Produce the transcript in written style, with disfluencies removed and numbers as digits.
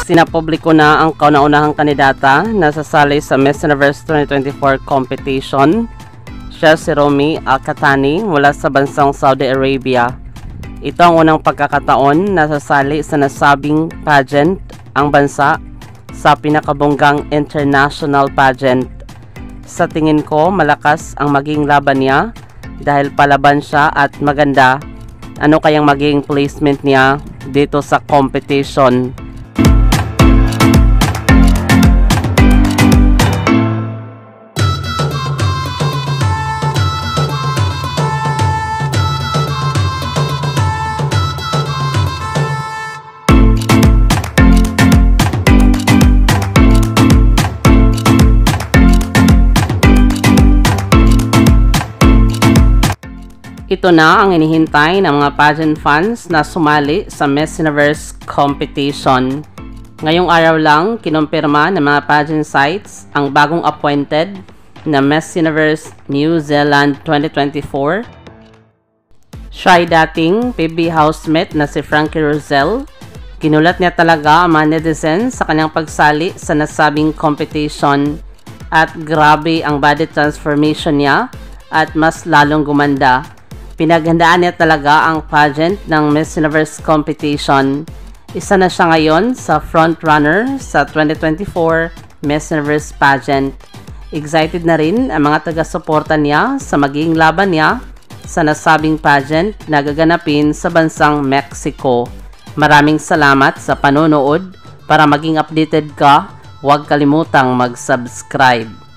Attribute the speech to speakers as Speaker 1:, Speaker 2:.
Speaker 1: Isinapubliko na ang kauna-unahang kandidata na sasali sa Miss Universe 2024 competition. Siya si Romy Al-Qahtani mula sa bansang Saudi Arabia. Ito ang unang pagkakataon na sasali sa nasabing pageant ang bansa sa pinakabonggang international pageant. Sa tingin ko, malakas ang maging laban niya dahil palaban siya at maganda. Ano kayang maging placement niya dito sa competition? Ito na ang inihintay ng mga pageant fans na sumali sa Miss Universe competition. Ngayong araw lang, kinumpirma ng mga pageant sites ang bagong appointed na Miss Universe New Zealand 2024. Siya ay dating PB housemate na si Frankie Roselle. Ginulat niya talaga ang mga netizens sa kanyang pagsali sa nasabing competition. At grabe ang body transformation niya at mas lalong gumanda. Pinaghandaan niya talaga ang pageant ng Miss Universe competition. Isa na siya ngayon sa frontrunner sa 2024 Miss Universe pageant. Excited na rin ang mga taga-suporta niya sa magiging laban niya sa nasabing pageant na gaganapin sa bansang Mexico. Maraming salamat sa panonood. Para maging updated ka, huwag kalimutang mag-subscribe.